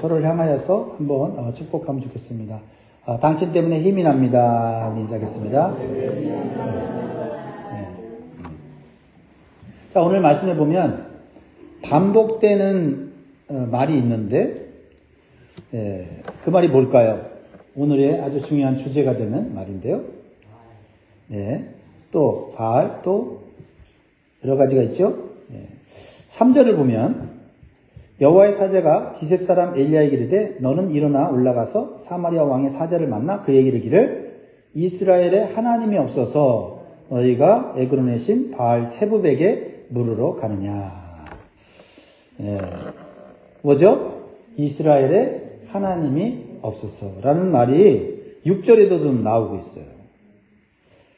서로를 향하여서 한번 축복하면 좋겠습니다. 당신 때문에 힘이 납니다. 인사하겠습니다. 네. 자, 오늘 말씀해 보면 반복되는 말이 있는데 그 말이 뭘까요? 오늘의 아주 중요한 주제가 되는 말인데요. 네. 또 바알, 또 여러 가지가 있죠. 3절을 보면 여호와의 사자가 디셉 사람 엘리야에게 이르되 너는 일어나 올라가서 사마리아 왕의 사자를 만나 그에게 이르기를 이스라엘에 하나님이 없어서 너희가 에그론의 신 바알 세붑에게 물으러 가느냐. 뭐죠? 이스라엘에 하나님이 없어서라는 말이 6절에도 좀 나오고 있어요.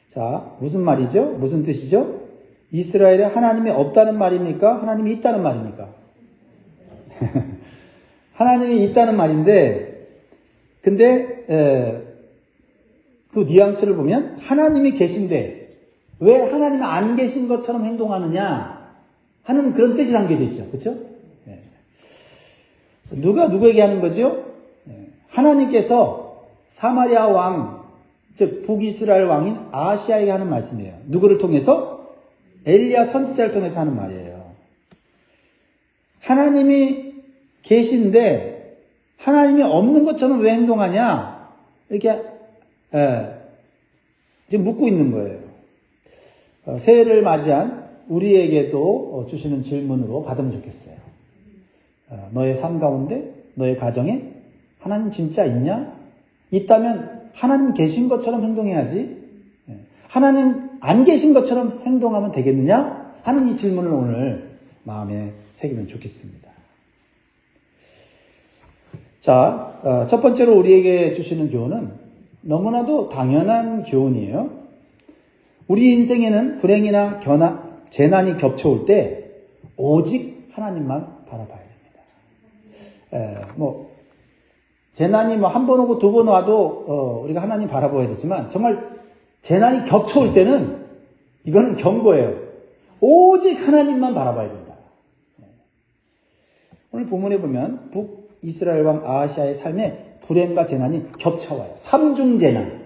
자, 무슨 말이죠? 무슨 뜻이죠? 이스라엘에 하나님이 없다는 말입니까? 하나님이 있다는 말입니까? 하나님이 있다는 말인데, 근데 그 뉘앙스를 보면 하나님이 계신데 왜 하나님이 안 계신 것처럼 행동하느냐 하는 그런 뜻이 담겨져 있죠. 그렇죠? 누가 누구에게 하는 거죠? 하나님께서 사마리아 왕, 즉 북이스라엘 왕인 아하시아에게 하는 말씀이에요. 누구를 통해서? 엘리야 선지자를 통해서 하는 말이에요. 하나님이 계신데 하나님이 없는 것처럼 왜 행동하냐? 이렇게 지금 묻고 있는 거예요. 새해를 맞이한 우리에게도 주시는 질문으로 받으면 좋겠어요. 너의 삶 가운데, 너의 가정에 하나님 진짜 있냐? 있다면 하나님 계신 것처럼 행동해야지. 하나님 안 계신 것처럼 행동하면 되겠느냐? 하는 이 질문을 오늘 마음에 새기면 좋겠습니다. 자, 첫 번째로 우리에게 주시는 교훈은 너무나도 당연한 교훈이에요. 우리 인생에는 불행이나 재난이 겹쳐올 때 오직 하나님만 바라봐야 됩니다. 재난이 한 번 오고 두 번 와도 우리가 하나님 바라봐야 되지만 정말 재난이 겹쳐올 때는 이거는 경고예요. 오직 하나님만 바라봐야 된다. 오늘 본문에 보면 북이스라엘 왕 아하시아의 삶에 불행과 재난이 겹쳐와요. 삼중재난.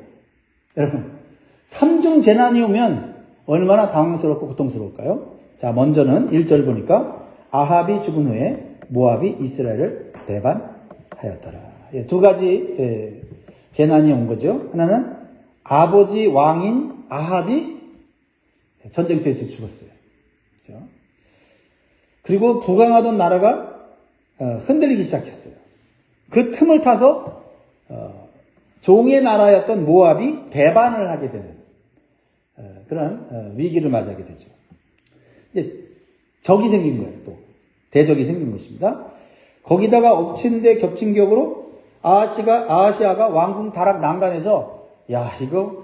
여러분, 삼중재난이 오면 얼마나 당황스럽고 고통스러울까요? 자, 먼저는 1절 보니까 아합이 죽은 후에 모압이 이스라엘을 배반하였더라. 두 가지 재난이 온 거죠. 하나는 아버지 왕인 아합이 전쟁터에서 죽었어요. 그렇죠? 그리고 부강하던 나라가 흔들리기 시작했어요. 그 틈을 타서 종의 나라였던 모압이 배반을 하게 되는 그런 위기를 맞이하게 되죠. 적이 생긴 거예요. 또 대적이 생긴 것입니다. 거기다가 엎친 데 겹친 격으로 아하시아가 왕궁 다락 난간에서 이거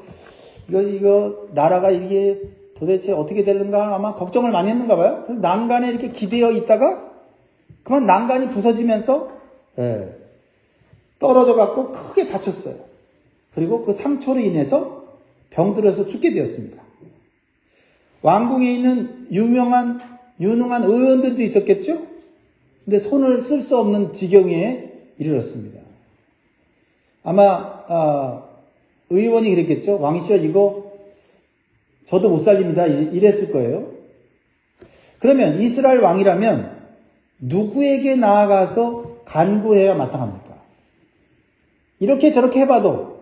나라가 이게 도대체 어떻게 되는가 아마 걱정을 많이 했는가 봐요. 그래서 난간에 이렇게 기대어 있다가 그만 난간이 부서지면서 떨어져 갖고 크게 다쳤어요. 그리고 그 상처로 인해서 병들어서 죽게 되었습니다. 왕궁에 있는 유능한 의원들도 있었겠죠? 근데 손을 쓸 수 없는 지경에 이르렀습니다. 아마 의원이 그랬겠죠. 왕이시여 이거 저도 못 살립니다. 이랬을 거예요. 그러면 이스라엘 왕이라면 누구에게 나아가서 간구해야 마땅합니까? 이렇게 저렇게 해봐도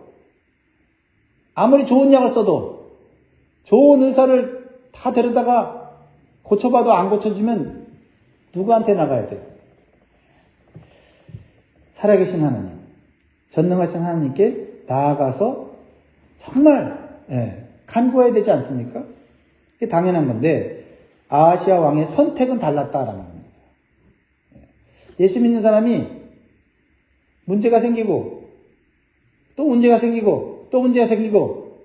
아무리 좋은 약을 써도 좋은 의사를 다 데려다가 고쳐봐도 안 고쳐지면 누구한테 나가야 돼요? 살아계신 하나님, 전능하신 하나님께 나아가서 정말 간구해야 되지 않습니까? 이게 당연한 건데 아하시아 왕의 선택은 달랐다라는 겁니다. 예수 믿는 사람이 문제가 생기고 또 문제가 생기고 또 문제가 생기고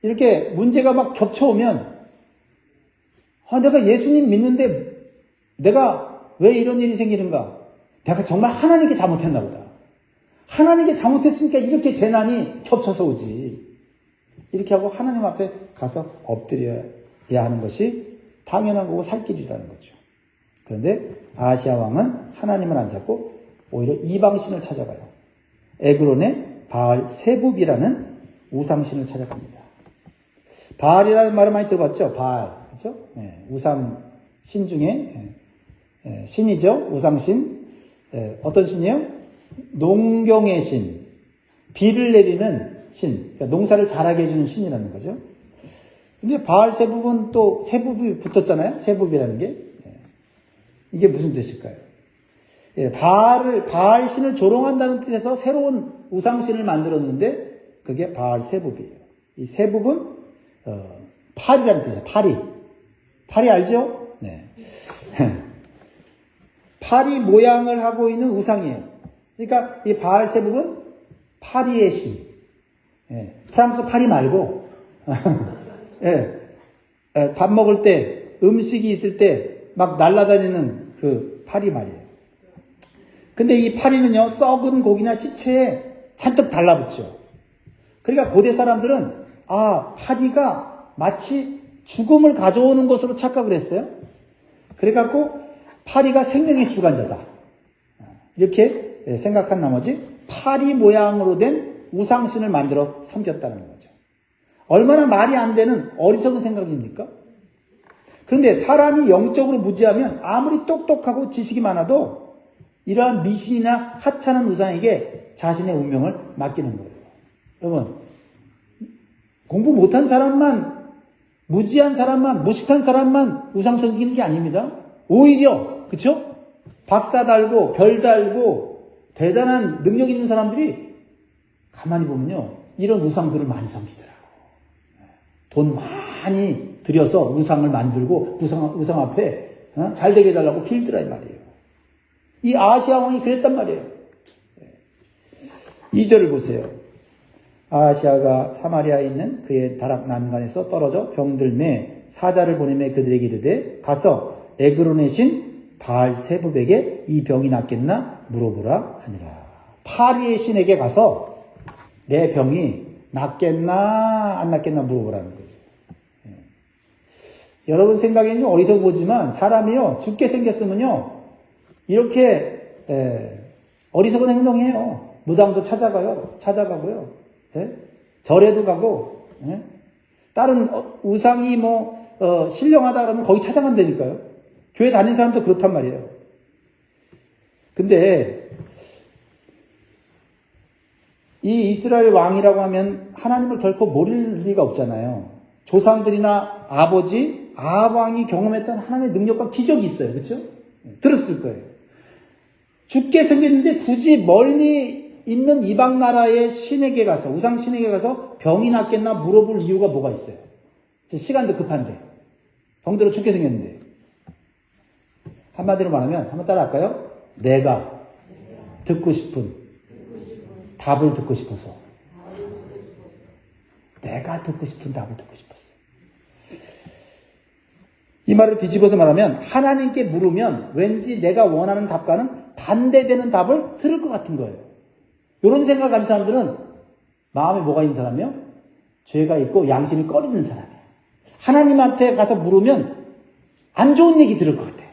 이렇게 문제가 막 겹쳐오면 내가 예수님 믿는데 내가 왜 이런 일이 생기는가? 내가 정말 하나님께 잘못했나 보다. 하나님께 잘못했으니까 이렇게 재난이 겹쳐서 오지. 이렇게 하고 하나님 앞에 가서 엎드려야 하는 것이 당연한 거고 살 길이라는 거죠. 그런데 아하시아 왕은 하나님을 안 잡고 오히려 이방신을 찾아가요. 에그론의 바알 세붑이라는 우상신을 찾아갑니다. 바알이라는 말을 많이 들어봤죠? 바알. 그죠? 우상 신 중에 신이죠. 우상신. 어떤 신이요? 농경의 신. 비를 내리는 신. 그러니까 농사를 잘하게 해주는 신이라는 거죠. 근데 바알 세붑은 또 세붑이 붙었잖아요. 세붑이라는 게. 이게 무슨 뜻일까요? 바알 신을 조롱한다는 뜻에서 새로운 우상신을 만들었는데 그게 바알 세붑이에요. 이 세붑은 팔이라는 뜻이에요. 파리 알죠? 네. 파리 모양을 하고 있는 우상이에요. 그러니까 이 바알 세붑은 파리의 신. 프랑스 파리 말고 밥 먹을 때 음식이 있을 때 막 날아다니는 그 파리 말이에요. 근데 이 파리는요, 썩은 고기나 시체에 잔뜩 달라붙죠. 그러니까 고대 사람들은 파리가 마치 죽음을 가져오는 것으로 착각을 했어요. 그래갖고 파리가 생명의 주관자다. 이렇게 생각한 나머지 파리 모양으로 된 우상신을 만들어 섬겼다는 거죠. 얼마나 말이 안 되는 어리석은 생각입니까? 그런데 사람이 영적으로 무지하면 아무리 똑똑하고 지식이 많아도 이러한 미신이나 하찮은 우상에게 자신의 운명을 맡기는 거예요. 여러분, 공부 못한 사람만, 무지한 사람만, 무식한 사람만 우상 섬기는 게 아닙니다. 오히려, 그쵸? 박사 달고 별 달고 대단한 능력 있는 사람들이 가만히 보면요, 이런 우상들을 많이 섬기더라고요. 돈 많이 들여서 우상을 만들고 우상 앞에 잘 되게 해달라고 빌더라 이 말이에요. 이 아시아 왕이 그랬단 말이에요. 2절을 보세요. 아시아가 사마리아에 있는 그의 다락 난간에서 떨어져 병들매 사자를 보내매 그들에게 이르되 가서 에그론의 신 바알 세붑에게 이 병이 낫겠나 물어보라 하니라. 파리의 신에게 가서 내 병이 낫겠나 안 낫겠나 물어보라는 거죠. 여러분 생각에는 어디서 보지만 사람이요 죽게 생겼으면요 이렇게 어리석은 행동해요. 무당도 찾아가고요. 절에도 가고 다른 우상이 신령하다 그러면 거기 찾아간다니까요. 교회 다니는 사람도 그렇단 말이에요. 근데 이 이스라엘 왕이라고 하면 하나님을 결코 모를 리가 없잖아요. 조상들이나 아왕이 경험했던 하나님의 능력과 기적이 있어요. 그렇죠? 들었을 거예요. 죽게 생겼는데 굳이 멀리 있는 이방 나라의 신에게 가서 우상 신에게 가서 병이 낫겠나 물어볼 이유가 뭐가 있어요? 시간도 급한데 병들어 죽게 생겼는데 한마디로 말하면 한번 따라할까요? 내가 듣고 싶은 답을 듣고 싶어서 내가 듣고 싶은 답을 듣고 싶었어요. 이 말을 뒤집어서 말하면 하나님께 물으면 왠지 내가 원하는 답과는 반대되는 답을 들을 것 같은 거예요. 이런 생각을 가진 사람들은 마음에 뭐가 있는 사람이요? 죄가 있고 양심이 꺼리는 사람이에요. 하나님한테 가서 물으면 안 좋은 얘기 들을 것 같아요.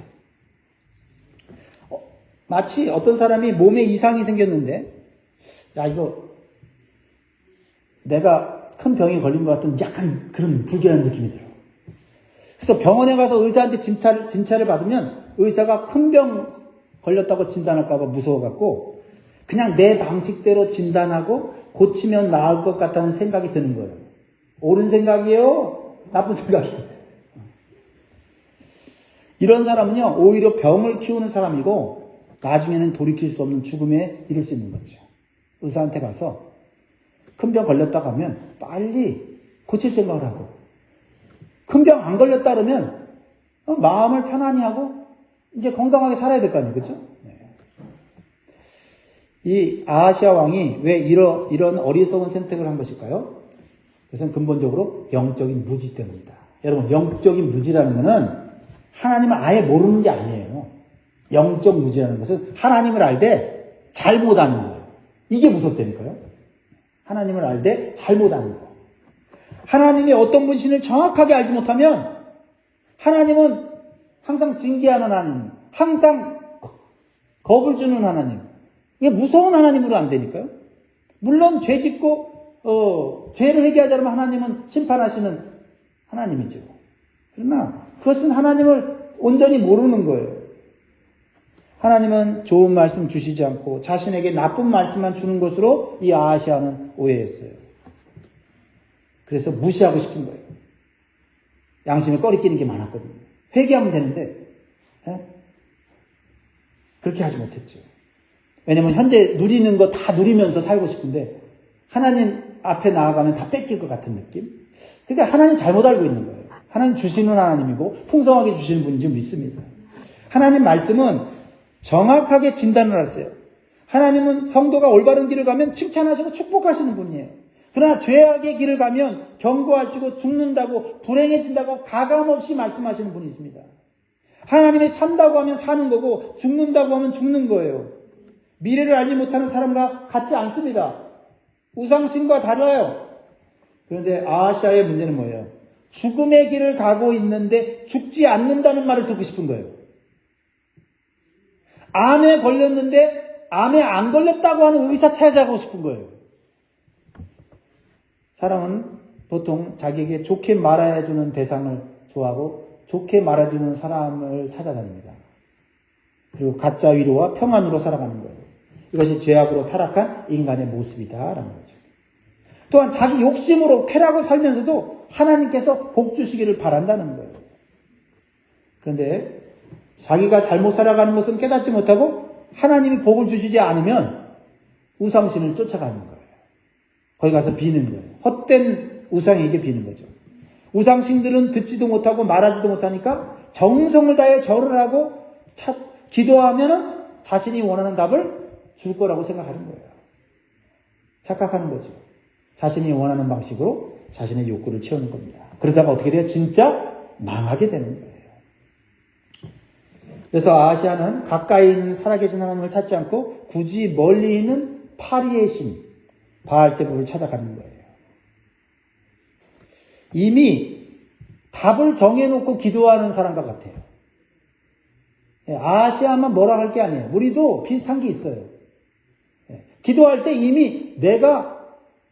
마치 어떤 사람이 몸에 이상이 생겼는데 이거 내가 큰 병에 걸린 것 같은 약간 그런 불길한 느낌이 들어요. 그래서 병원에 가서 의사한테 진찰을 받으면 의사가 큰 병 걸렸다고 진단할까 봐 무서워갖고 그냥 내 방식대로 진단하고 고치면 나을 것 같다는 생각이 드는 거예요. 옳은 생각이에요? 나쁜 생각이에요? 이런 사람은요 오히려 병을 키우는 사람이고 나중에는 돌이킬 수 없는 죽음에 이를 수 있는 거죠. 의사한테 가서 큰 병 걸렸다고 하면 빨리 고칠 생각을 하고 큰 병 안 걸렸다 그러면 마음을 편안히 하고 이제 건강하게 살아야 될 거 아니에요. 그렇죠? 이 아하시아 왕이 왜 이런 어리석은 선택을 한 것일까요? 그것은 근본적으로 영적인 무지 때문이다. 여러분 영적인 무지라는 것은 하나님을 아예 모르는 게 아니에요. 영적 무지라는 것은 하나님을 알되 잘못 아는 거예요. 이게 무섭다니까요. 하나님을 알되 잘못 아는 거. 하나님의 어떤 분신을 정확하게 알지 못하면 하나님은 항상 징계하는 하나님, 항상 겁을 주는 하나님, 이게 무서운 하나님으로 안 되니까요. 물론 죄 짓고 죄를 회개하자면 하나님은 심판하시는 하나님이죠. 그러나 그것은 하나님을 온전히 모르는 거예요. 하나님은 좋은 말씀 주시지 않고 자신에게 나쁜 말씀만 주는 것으로 이 아하시아는 오해했어요. 그래서 무시하고 싶은 거예요. 양심에 꺼리끼는 게 많았거든요. 회개하면 되는데 그렇게 하지 못했죠. 왜냐면 현재 누리는 거 다 누리면서 살고 싶은데 하나님 앞에 나아가면 다 뺏길 것 같은 느낌? 그러니까 하나님 잘못 알고 있는 거예요. 하나님 주시는 하나님이고 풍성하게 주시는 분인 줄 믿습니다. 하나님 말씀은 정확하게 진단을 하세요. 하나님은 성도가 올바른 길을 가면 칭찬하시고 축복하시는 분이에요. 그러나 죄악의 길을 가면 경고하시고 죽는다고 불행해진다고 가감없이 말씀하시는 분이 있습니다. 하나님이 산다고 하면 사는 거고 죽는다고 하면 죽는 거예요. 미래를 알지 못하는 사람과 같지 않습니다. 우상신과 달라요. 그런데 아하시아의 문제는 뭐예요? 죽음의 길을 가고 있는데 죽지 않는다는 말을 듣고 싶은 거예요. 암에 걸렸는데 암에 안 걸렸다고 하는 의사 찾아가고 싶은 거예요. 사람은 보통 자기에게 좋게 말해주는 대상을 좋아하고 좋게 말해주는 사람을 찾아다닙니다. 그리고 가짜 위로와 평안으로 살아가는 거예요. 이것이 죄악으로 타락한 인간의 모습이다라는 거죠. 또한 자기 욕심으로 쾌락을 살면서도 하나님께서 복 주시기를 바란다는 거예요. 그런데 자기가 잘못 살아가는 것은 깨닫지 못하고 하나님이 복을 주시지 않으면 우상신을 쫓아가는 거예요. 거기 가서 비는 거예요. 헛된 우상에게 비는 거죠. 우상신들은 듣지도 못하고 말하지도 못하니까 정성을 다해 절을 하고 기도하면 자신이 원하는 답을 줄 거라고 생각하는 거예요. 착각하는 거죠. 자신이 원하는 방식으로 자신의 욕구를 채우는 겁니다. 그러다가 어떻게 돼요? 진짜 망하게 되는 거예요. 그래서 아하시아는 가까이 있는 살아계신 하나님을 찾지 않고 굳이 멀리 있는 파리의 신 바알세불을 찾아가는 거예요. 이미 답을 정해놓고 기도하는 사람과 같아요. 아하시아만 뭐라 할 게 아니에요. 우리도 비슷한 게 있어요. 기도할 때 이미 내가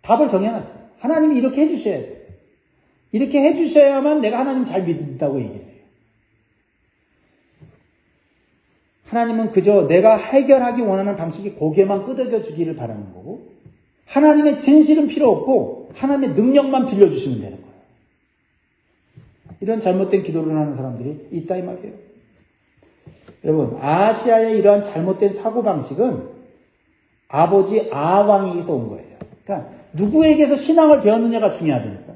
답을 정해놨어요. 하나님이 이렇게 해주셔야 돼요. 이렇게 해주셔야만 내가 하나님 잘 믿는다고 얘기를 해요. 하나님은 그저 내가 해결하기 원하는 방식이 고개만 끄덕여 주기를 바라는 거고 하나님의 진실은 필요 없고 하나님의 능력만 빌려주시면 되는 거예요. 이런 잘못된 기도를 하는 사람들이 있다 이 말이에요. 여러분, 아하시아의 이러한 잘못된 사고방식은 아버지 아왕에게서 온 거예요. 그러니까 누구에게서 신앙을 배웠느냐가 중요하다니까.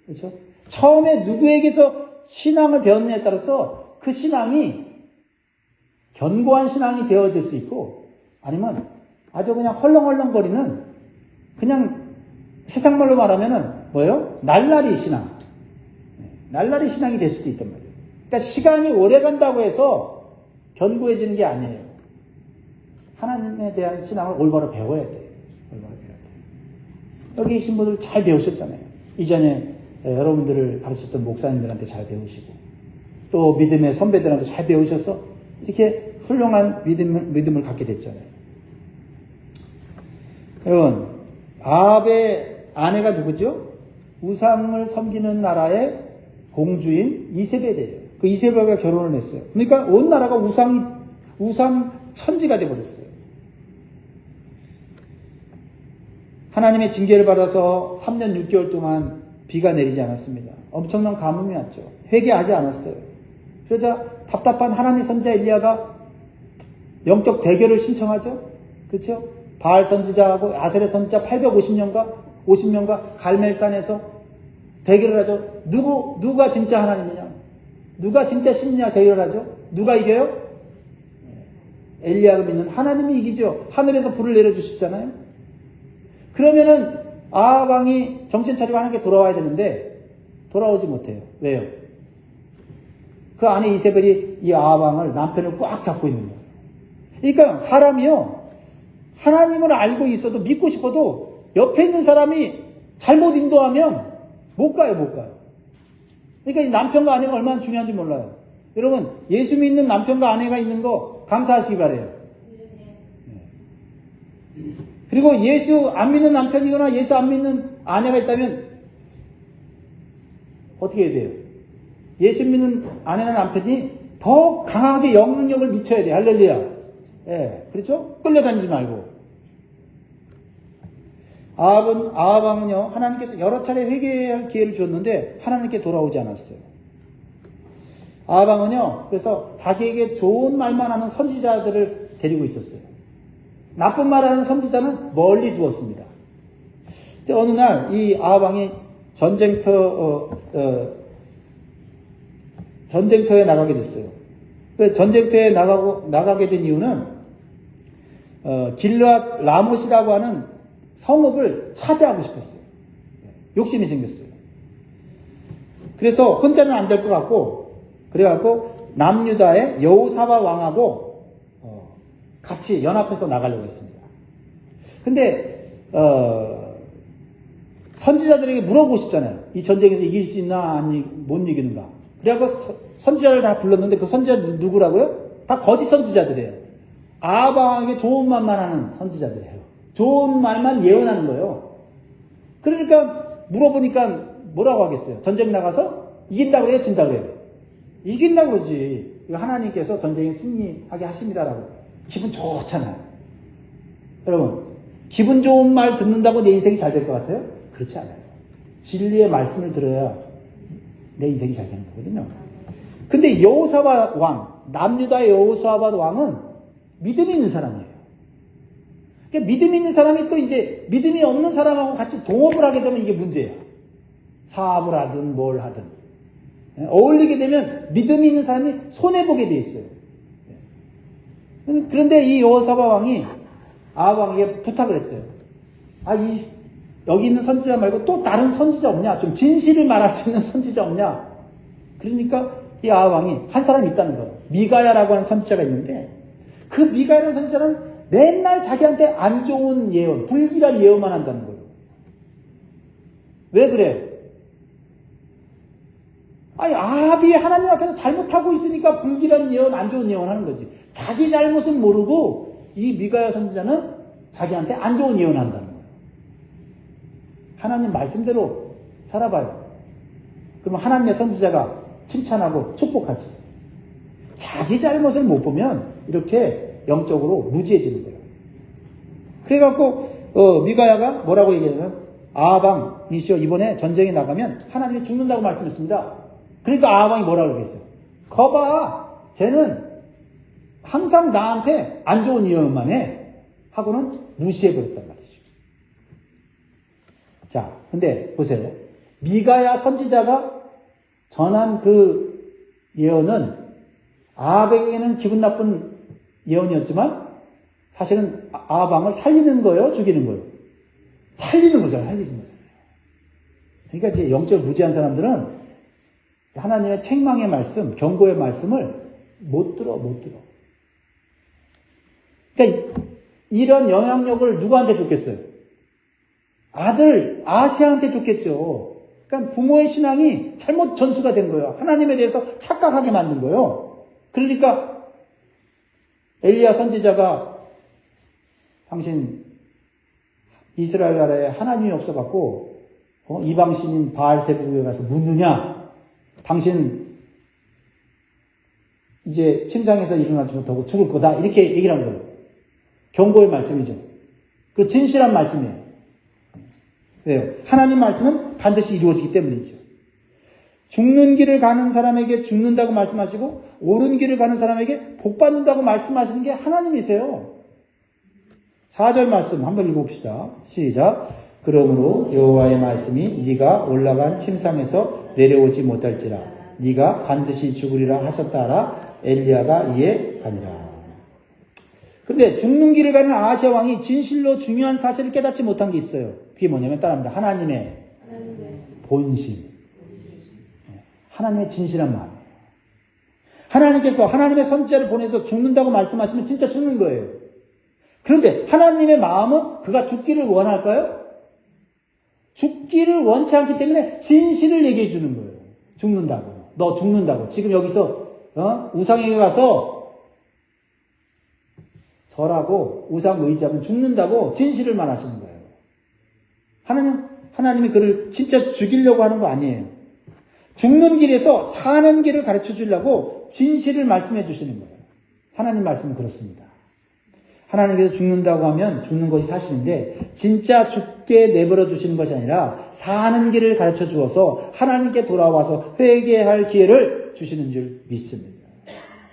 그렇죠? 처음에 누구에게서 신앙을 배웠느냐에 따라서 그 신앙이 견고한 신앙이 되어질 수 있고 아니면 아주 그냥 헐렁헐렁거리는 그냥 세상 말로 말하면은 뭐예요? 날라리 신앙. 날라리 신앙이 될 수도 있단 말이에요. 그러니까 시간이 오래 간다고 해서 견고해지는 게 아니에요. 하나님에 대한 신앙을 올바로 배워야 돼요. 올바로 배워야 돼요. 여기 계신 분들 잘 배우셨잖아요. 이전에 여러분들을 가르쳤던 목사님들한테 잘 배우시고 또 믿음의 선배들한테 잘 배우셔서 이렇게 훌륭한 믿음을 갖게 됐잖아요. 여러분, 아합의 아내가 누구죠? 우상을 섬기는 나라의 공주인 이세벨이에요. 그 이세벨과 결혼을 했어요. 그러니까 온 나라가 우상 천지가 되어버렸어요. 하나님의 징계를 받아서 3년 6개월 동안 비가 내리지 않았습니다. 엄청난 가뭄이 왔죠. 회개하지 않았어요. 그러자 답답한 하나님의 선지자 엘리야가 영적 대결을 신청하죠. 그렇죠? 바알 선지자하고 아세레 선지자 50명과 갈멜산에서 대결을 하죠. 누가 진짜 하나님이냐? 누가 진짜 신이냐 대결을 하죠. 누가 이겨요? 엘리야가 믿는 하나님이 이기죠. 하늘에서 불을 내려주시잖아요. 그러면은 아합 왕이 정신 차리고 하나님께 돌아와야 되는데 돌아오지 못해요. 왜요? 그 안에 이세벨이 이 아합 왕을 남편을 꽉 잡고 있는 거예요. 그러니까 사람이요. 하나님을 알고 있어도 믿고 싶어도 옆에 있는 사람이 잘못 인도하면 못 가요. 그러니까 이 남편과 아내가 얼마나 중요한지 몰라요. 여러분, 예수 믿는 남편과 아내가 있는 거 감사하시기 바래요. 그리고 예수 안 믿는 남편이거나 예수 안 믿는 아내가 있다면 어떻게 해야 돼요? 예수 믿는 아내나 남편이 더 강하게 영향력을 미쳐야 돼요. 할렐루야. 예, 그렇죠? 끌려다니지 말고. 아합 왕은요, 하나님께서 여러 차례 회개할 기회를 주었는데 하나님께 돌아오지 않았어요. 아합 왕은요, 그래서 자기에게 좋은 말만 하는 선지자들을 데리고 있었어요. 나쁜 말하는 선지자는 멀리 두었습니다. 어느 날 이 아합 왕이 전쟁터에 나가게 됐어요. 그 전쟁터에 나가게 된 이유는 길르앗 라못이라고 하는 성읍을 차지하고 싶었어요. 욕심이 생겼어요. 그래서 혼자는 안 될 것 같고, 그래갖고 남유다의 여호사밧 왕하고 같이 연합해서 나가려고 했습니다. 근데 선지자들에게 물어보고 싶잖아요. 이 전쟁에서 이길 수 있나 아니 못 이기는가. 그래갖고 선지자를 다 불렀는데 그 선지자들 누구라고요? 다 거짓 선지자들이에요. 아합 왕에게 좋은 말만 하는 선지자들이에요. 좋은 말만 예언하는 거예요. 그러니까 물어보니까 뭐라고 하겠어요? 전쟁 나가서 이긴다고 그래요? 진다고 그래요? 이긴다고 그러지. 하나님께서 전쟁에 승리하게 하십니다라고. 기분 좋잖아요. 여러분, 기분 좋은 말 듣는다고 내 인생이 잘 될 것 같아요? 그렇지 않아요. 진리의 말씀을 들어야 내 인생이 잘 되는 거거든요. 근데 여호사밧 왕, 남유다의 여호사밧 왕은 믿음이 있는 사람이에요. 그러니까 믿음이 있는 사람이 또 이제 믿음이 없는 사람하고 같이 동업을 하게 되면 이게 문제예요. 사업을 하든 뭘 하든. 어울리게 되면 믿음이 있는 사람이 손해보게 돼 있어요. 그런데 이 여호사밧 왕이 아합 왕에게 부탁을 했어요. 여기 있는 선지자 말고 또 다른 선지자 없냐? 좀 진실을 말할 수 있는 선지자 없냐? 그러니까 이 아합 왕이 한 사람이 있다는 거예요. 미가야라고 하는 선지자가 있는데 그 미가야라는 선지자는 맨날 자기한테 안 좋은 예언, 불길한 예언만 한다는 거예요. 왜 그래? 아합이 하나님 앞에서 잘못하고 있으니까 불길한 예언, 안 좋은 예언 하는 거지. 자기 잘못은 모르고 이 미가야 선지자는 자기한테 안 좋은 예언 한다는 거예요. 하나님 말씀대로 살아봐요. 그러면 하나님의 선지자가 칭찬하고 축복하지. 자기 잘못을 못 보면 이렇게 영적으로 무지해지는 거예요. 그래갖고 미가야가 뭐라고 얘기하냐면 아합 왕이시여 이번에 전쟁에 나가면 하나님이 죽는다고 말씀했습니다. 그러니까 아합 왕이 뭐라고 그랬어요? 거봐, 쟤는 항상 나한테 안 좋은 예언만 해 하고는 무시해버렸단 말이죠. 자, 근데 보세요. 미가야 선지자가 전한 그 예언은 아합에게는 기분 나쁜 예언이었지만 사실은 아합 왕을 살리는 거예요? 죽이는 거예요? 살리는 거잖아요. 살리는 거잖아요. 그러니까 이제 영적으로 무지한 사람들은 하나님의 책망의 말씀, 경고의 말씀을 못 들어. 그러니까 이런 영향력을 누구한테 줬겠어요? 아들 아시아한테 줬겠죠. 그러니까 부모의 신앙이 잘못 전수가 된 거예요. 하나님에 대해서 착각하게 만든 거예요. 그러니까 엘리야 선지자가 당신 이스라엘 나라에 하나님이 없어갖고 이방신인 바알세부에 가서 묻느냐? 당신 이제 침상에서 일어나지 못하고 죽을 거다. 이렇게 얘기를 한 거예요. 경고의 말씀이죠. 그 진실한 말씀이에요. 왜요? 하나님 말씀은 반드시 이루어지기 때문이죠. 죽는 길을 가는 사람에게 죽는다고 말씀하시고 옳은 길을 가는 사람에게 복 받는다고 말씀하시는 게 하나님이세요. 4절 말씀 한번 읽어봅시다. 시작. 그러므로 여호와의 말씀이 네가 올라간 침상에서 내려오지 못할지라 네가 반드시 죽으리라 하셨다 하라. 엘리야가 이에 가니라. 근데 죽는 길을 가는 아하시아 왕이 진실로 중요한 사실을 깨닫지 못한 게 있어요. 그게 뭐냐면 따라합니다. 하나님의 본심. 하나님의 진실한 마음이에요. 하나님께서 하나님의 선지자를 보내서 죽는다고 말씀하시면 진짜 죽는 거예요. 그런데 하나님의 마음은 그가 죽기를 원할까요? 죽기를 원치 않기 때문에 진실을 얘기해 주는 거예요. 죽는다고. 너 죽는다고. 지금 여기서 우상에게 가서 절하고 우상 의지하면 죽는다고 진실을 말하시는 거예요. 하나님이 그를 진짜 죽이려고 하는 거 아니에요. 죽는 길에서 사는 길을 가르쳐 주려고 진실을 말씀해 주시는 거예요. 하나님 말씀은 그렇습니다. 하나님께서 죽는다고 하면 죽는 것이 사실인데 진짜 죽게 내버려 두시는 것이 아니라 사는 길을 가르쳐 주어서 하나님께 돌아와서 회개할 기회를 주시는 줄 믿습니다.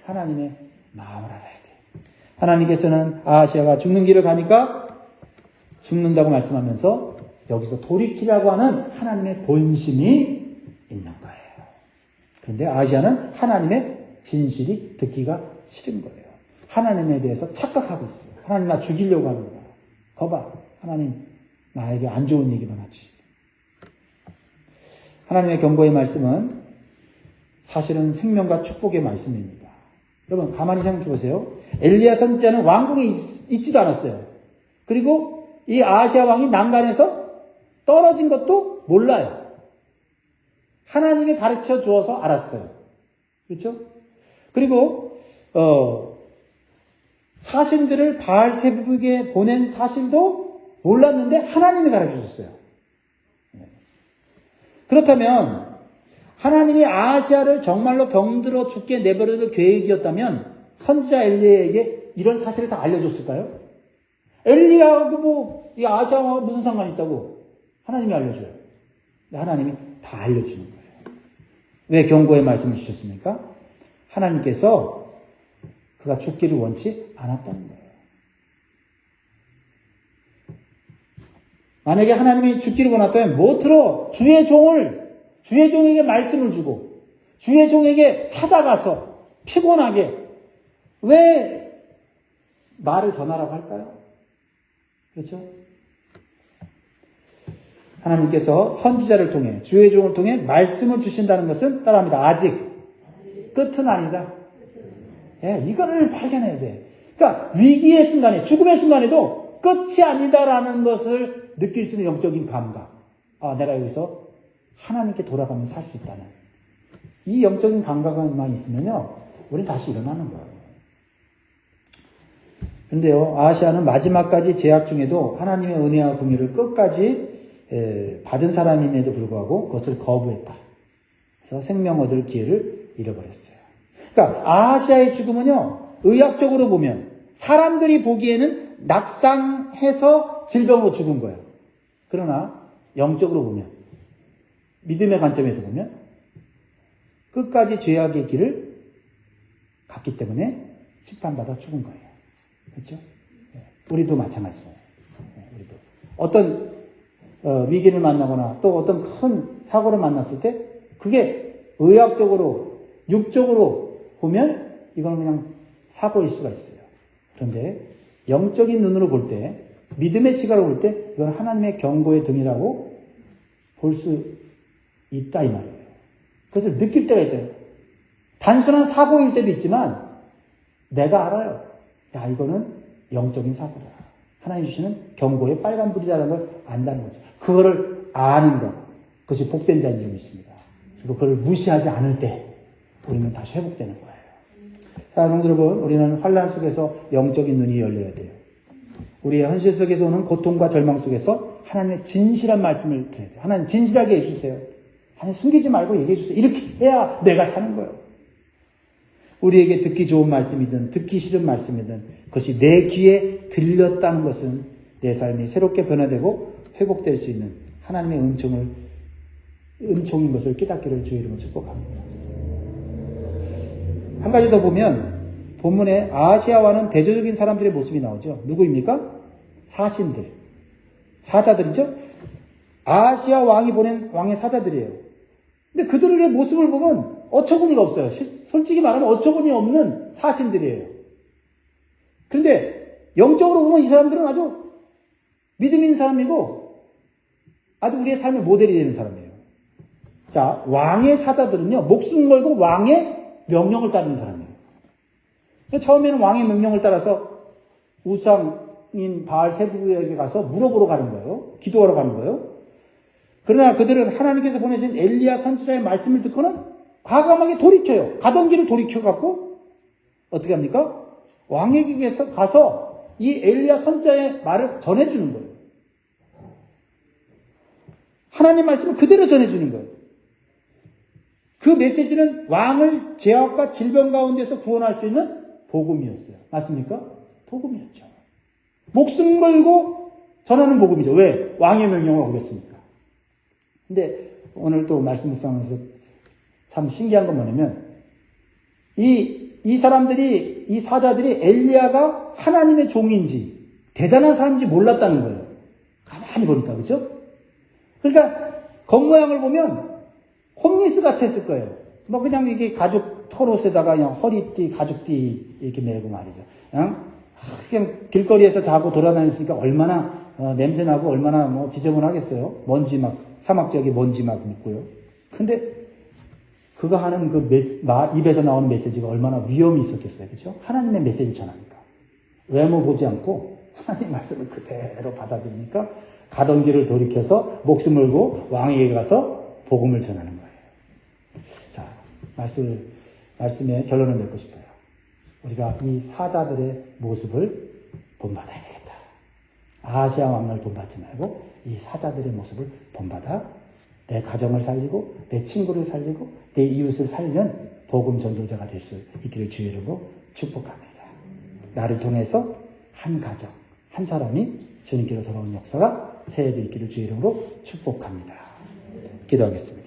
하나님의 마음을 알아야 돼요. 하나님께서는 아하시아가 죽는 길을 가니까 죽는다고 말씀하면서 여기서 돌이키라고 하는 하나님의 본심이 있는 거예요. 그런데 아하시아는 하나님의 진실이 듣기가 싫은 거예요. 하나님에 대해서 착각하고 있어요. 하나님 나 죽이려고 하는 거야. 거봐. 하나님 나에게 안 좋은 얘기만 하지. 하나님의 경고의 말씀은 사실은 생명과 축복의 말씀입니다. 여러분 가만히 생각해 보세요. 엘리야 선지자는 왕궁에 있지도 않았어요. 그리고 이 아하시아 왕이 난간에서 떨어진 것도 몰라요. 하나님이 가르쳐 주어서 알았어요. 그렇죠? 그리고 사신들을 바알세북에 보낸 사실도 몰랐는데 하나님이 가르쳐 줬어요. 그렇다면 하나님이 아하시아를 정말로 병들어 죽게 내버려둘 계획이었다면 선지자 엘리야에게 이런 사실을 다 알려줬을까요? 엘리야하고 이 아하시아와 무슨 상관이 있다고 하나님이 알려줘요. 하나님이 다 알려주는 거예요. 왜 경고의 말씀을 주셨습니까? 하나님께서 그가 죽기를 원치 않았다는 거예요. 만약에 하나님이 죽기를 원했다면 무엇으로 주의 종에게 말씀을 주고 주의 종에게 찾아가서 피곤하게 왜 말을 전하라고 할까요? 그렇죠? 하나님께서 선지자를 통해 주의 종을 통해 말씀을 주신다는 것은 따라합니다. 아직 끝은 아니다. 예, 이거를 발견해야 돼. 그러니까 위기의 순간에 죽음의 순간에도 끝이 아니다라는 것을 느낄 수 있는 영적인 감각. 아, 내가 여기서 하나님께 돌아가면 살 수 있다는 이 영적인 감각만 있으면요, 우린 다시 일어나는 거예요. 그런데요, 아하시아는 마지막까지 제약 중에도 하나님의 은혜와 긍휼을 끝까지 받은 사람임에도 불구하고 그것을 거부했다. 그래서 생명 얻을 기회를 잃어버렸어요. 그러니까 아하시아의 죽음은요, 의학적으로 보면 사람들이 보기에는 낙상해서 질병으로 죽은 거예요. 그러나 영적으로 보면, 믿음의 관점에서 보면 끝까지 죄악의 길을 갔기 때문에 심판받아 죽은 거예요. 그렇죠? 우리도 마찬가지예요. 우리도 어떤 위기를 만나거나 또 어떤 큰 사고를 만났을 때 그게 의학적으로, 육적으로 보면 이건 그냥 사고일 수가 있어요. 그런데 영적인 눈으로 볼 때, 믿음의 시각으로 볼 때 이건 하나님의 경고의 등이라고 볼 수 있다 이 말이에요. 그것을 느낄 때가 있대요. 단순한 사고일 때도 있지만 내가 알아요. 야, 이거는 영적인 사고다. 하나님 주시는 경고의 빨간불이라는 걸 안다는 거죠. 그거를 아는 것, 그것이 복된 자인 줄 믿습니다. 그리고 그걸 무시하지 않을 때 우리는 다시 회복되는 거예요. 자, 성도 여러분, 우리는 환난 속에서 영적인 눈이 열려야 돼요. 우리의 현실 속에서 오는 고통과 절망 속에서 하나님의 진실한 말씀을 들어야 돼요. 하나님 진실하게 해주세요. 하나님 숨기지 말고 얘기해 주세요. 이렇게 해야 내가 사는 거예요. 우리에게 듣기 좋은 말씀이든 듣기 싫은 말씀이든 그것이 내 귀에 들렸다는 것은 내 삶이 새롭게 변화되고 회복될 수 있는 하나님의 은총인 것을 깨닫기를 주의 이름으로 축복합니다. 한 가지 더 보면 본문에 아하시아와는 대조적인 사람들의 모습이 나오죠. 누구입니까? 사신들, 사자들이죠. 아하시아 왕이 보낸 왕의 사자들이에요. 근데 그들의 모습을 보면 어처구니가 없어요. 솔직히 말하면 어처구니 없는 사신들이에요. 그런데 영적으로 보면 이 사람들은 아주 믿음 있는 사람이고 아주 우리의 삶의 모델이 되는 사람이에요. 자, 왕의 사자들은요, 목숨 걸고 왕의 명령을 따르는 사람이에요. 처음에는 왕의 명령을 따라서 우상인 바알세부에게 가서 물어보러 가는 거예요. 기도하러 가는 거예요. 그러나 그들은 하나님께서 보내신 엘리야 선지자의 말씀을 듣고는 과감하게 돌이켜요. 가던 길을 돌이켜갖고 어떻게 합니까? 왕에게 가서 이 엘리야 선자의 말을 전해주는 거예요. 하나님 말씀을 그대로 전해주는 거예요. 그 메시지는 왕을 죄악과 질병 가운데서 구원할 수 있는 복음이었어요. 맞습니까? 복음이었죠. 목숨 걸고 전하는 복음이죠. 왜? 왕의 명령을 어겼으니까. 근데 오늘 또 말씀 묵상하면서 참 신기한 건 뭐냐면 이 사람들이, 이 사자들이 엘리야가 하나님의 종인지 대단한 사람인지 몰랐다는 거예요. 가만히 보니까, 그죠? 그러니까 겉모양을 보면 홈리스 같았을 거예요. 뭐 그냥 이게 가죽 털옷에다가 그냥 허리띠, 가죽띠 이렇게 메고 말이죠. 그냥 길거리에서 자고 돌아다녔으니까 얼마나 냄새나고 얼마나 뭐 지저분하겠어요. 먼지 막, 사막 지역에 먼지 막 묻고요. 근데 그거 하는 그 입에서 나오는 메시지가 얼마나 위험이 있었겠어요. 그죠? 하나님의 메시지를 전하니까. 외모 보지 않고 하나님 말씀을 그대로 받아들이니까 가던 길을 돌이켜서 목숨 걸고 왕에게 가서 복음을 전하는 거예요. 자, 말씀의 결론을 맺고 싶어요. 우리가 이 사자들의 모습을 본받아야 되겠다. 아하시아 왕을 본받지 말고 이 사자들의 모습을 본받아 내 가정을 살리고 내 친구를 살리고 내 이웃을 살리는 복음 전도자가 될 수 있기를 주의 이름으로 축복합니다. 나를 통해서 한 가정, 한 사람이 주님께로 돌아오는 역사가 새해도 있기를 주의 이름으로 축복합니다. 기도하겠습니다.